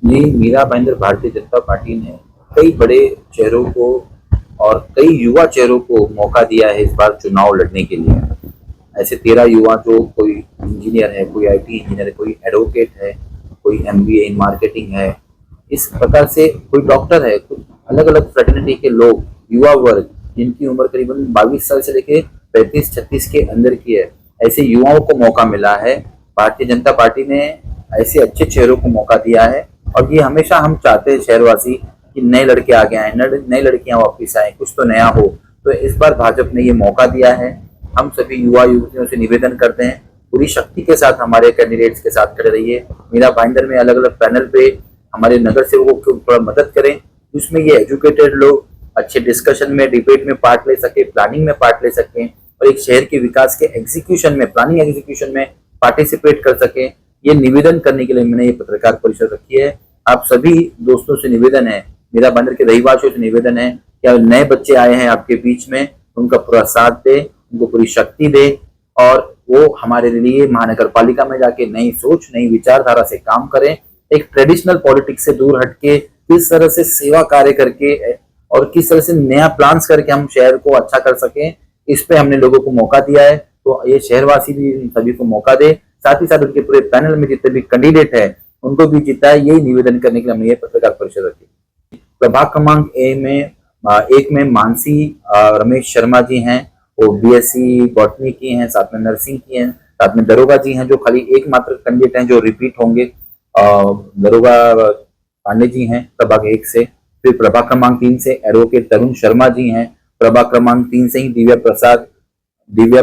जी, Meera Bhayandar Bharatiya Janata party ने कई बड़े चेहरों को और कई युवा चेहरों को मौका दिया है इस बार चुनाव लड़ने के लिए। ऐसे 13 युवा, जो कोई इंजीनियर है, कोई आईटी इंजीनियर है, कोई एडवोकेट है, कोई एमबीए इन मार्केटिंग है, इस प्रकार से कोई डॉक्टर है, कुछ अलग अलग फ्रेटर्निटी के लोग, युवा वर्ग, जिनकी उम्र करीबन 22 साल से लेके 35-36 के अंदर की है, ऐसे युवाओं को मौका मिला है। भारतीय जनता पार्टी ने ऐसे अच्छे चेहरों को मौका दिया है और ये हमेशा हम चाहते हैं शहरवासी कि नए लड़के आगे आए, नई लड़कियां वापिस आए, कुछ तो नया हो। तो इस बार भाजपा ने ये मौका दिया है। हम सभी युवा युवतियों से निवेदन करते हैं, पूरी शक्ति के साथ हमारे कैंडिडेट्स के साथ खड़े रहिए। मीरा भाईंदर में अलग अलग पैनल पे हमारे नगर सेवकों को थोड़ा मदद करें, जिसमें ये एजुकेटेड लोग अच्छे डिस्कशन में, डिबेट में पार्ट ले सके, प्लानिंग में पार्ट ले सकें और एक शहर के विकास के एग्जीक्यूशन में, प्लानिंग एग्जीक्यूशन में पार्टिसिपेट कर सकें। ये निवेदन करने के लिए मैंने ये पत्रकार परिषद रखी है। आप सभी दोस्तों से निवेदन है, मीरा भाईंदर के रहीवासियों से निवेदन है कि नए बच्चे आए हैं आपके बीच में, उनका पूरा साथ दे, उनको पूरी शक्ति दे और वो हमारे लिए महानगर पालिका में जाके नई सोच, नई विचारधारा से काम करें। एक ट्रेडिशनल पॉलिटिक्स से दूर हटके किस तरह से सेवा कार्य करके और किस तरह से नया प्लान्स करके हम शहर को अच्छा कर सकें, इस पे हमने लोगों को मौका दिया है। तो ये शहरवासी भी सभी को मौका दे, साथ ही साथ उनके पूरे पैनल में जितने भी कैंडिडेट है उनको भी जिताए। यही निवेदन करने के लिए हमने ये पत्रकार परिषद रखी। प्रभाग क्रमांक एक में मानसी रमेश शर्मा जी हैं, वो बीएससी बॉटनी की हैं, साथ में नर्सिंग की हैं, साथ में दरोगा जी हैं जो खाली एकमात्र कैंडिडेट हैं जो रिपीट होंगे। दरोगा पांडे जी हैं प्रभाग 1 से। फिर प्रभाग क्रमांक 3 से एडवोकेट तरुण शर्मा जी हैं। प्रभाग क्रमांक 3 से ही दिव्या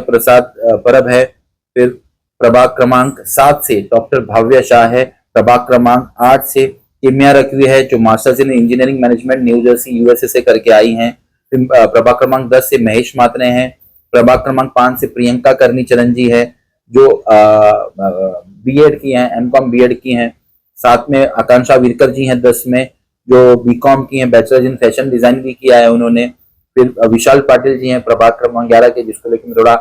प्रसाद परब है। फिर प्रभाग क्रमांक 7 से डॉक्टर भाव्या शाह है। प्रभाग क्रमांक 8 से किमिया रखवी है जो masters in engineering management new Jersey USA से करके आई हैं। फिर प्रभाग क्रमांक 10 से महेश मात्रे हैं। प्रभाग क्रमांक 5 से प्रियंका करनी चरण जी है जो बीएड की हैं, एमकॉम बीएड की हैं। साथ में आकांक्षा विरकर जी हैं 10 में, जो बीकॉम की हैं, बैचलर इन फैशन डिजाइन भी किया है उन्होंने। फिर विशाल पाटिल जी हैं प्रभाग क्रमांक 11 के, जिसको लेकर मैं थोड़ा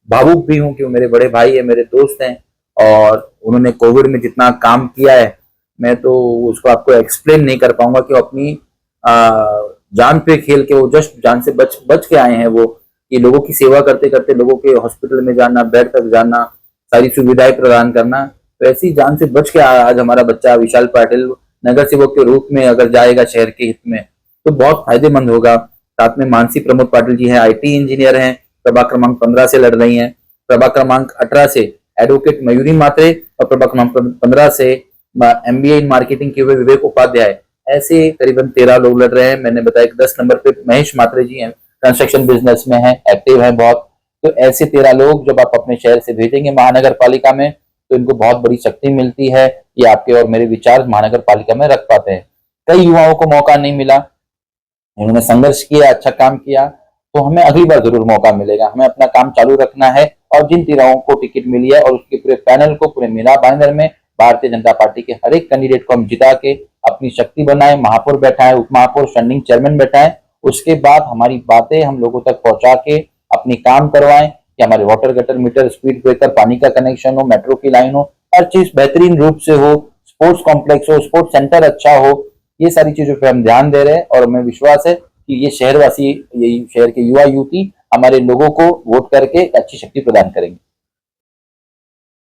भावुक भी हूँ कि वो मेरे बड़े भाई है, मेरे दोस्त हैं और उन्होंने कोविड में जितना काम किया है मैं तो उसको आपको एक्सप्लेन नहीं कर पाऊंगा कि अपनी जान पे खेल के वो जस्ट जान से बच के आए हैं। वो कि लोगों की सेवा करते करते लोगों के हॉस्पिटल में जाना, बेड तक जाना, सारी सुविधाएं प्रदान करना, तो ऐसी जान से बच के आज हमारा बच्चा विशाल पाटिल नगर सेवक के रूप में अगर जाएगा शहर के हित में तो बहुत फायदेमंद होगा। साथ में मानसी प्रमोद पाटिल जी हैं, आईटी इंजीनियर हैं, प्रभाग क्रमांक 15 से लड़ रही हैं। प्रभाग क्रमांक 18 से एडवोकेट मयूरी मात्रे और प्रभाग क्रमांक 15 से एमबीए इन मार्केटिंग किए हुए विवेक उपाध्याय। ऐसे करीबन 13 लोग लड़ रहे हैं। मैंने बताया कि 10 नंबर पे महेश मात्रे जी हैं, कंस्ट्रक्शन बिजनेस में है, एक्टिव है बहुत। तो ऐसे 13 लोग जब आप अपने शहर से भेजेंगे महानगर पालिका में तो इनको बहुत बड़ी शक्ति मिलती है। ये आपके और मेरे विचार महानगर पालिका में रख पाते हैं। कई युवाओं को मौका नहीं मिला, उन्होंने संघर्ष किया, अच्छा काम किया, तो हमें अगली बार जरूर मौका मिलेगा। हमें अपना काम चालू रखना है और जिन 13 को टिकट मिली है और उसके पूरे पैनल को पूरे मीरा भाईंदर में भारतीय जनता पार्टी के हर एक कैंडिडेट को हम जिता के अपनी शक्ति बनाए, महापौर बैठाए, उप महापौर, स्टैंडिंग चेयरमैन बैठाए। उसके बाद हमारी बातें हम लोगों तक पहुंचा के अपनी काम करवाएं कि हमारे water gutter meter, speed breaker, पानी का कनेक्शन हो, मेट्रो की लाइन हो, हर चीज बेहतरीन रूप से हो, स्पोर्ट्स कॉम्प्लेक्स हो, स्पोर्ट्स सेंटर अच्छा हो। ये सारी चीजों पर हम ध्यान दे रहे हैं और हमें विश्वास है कि ये शहरवासी, ये शहर के युवा युवती हमारे लोगों को वोट करके अच्छी शक्ति प्रदान करेंगे।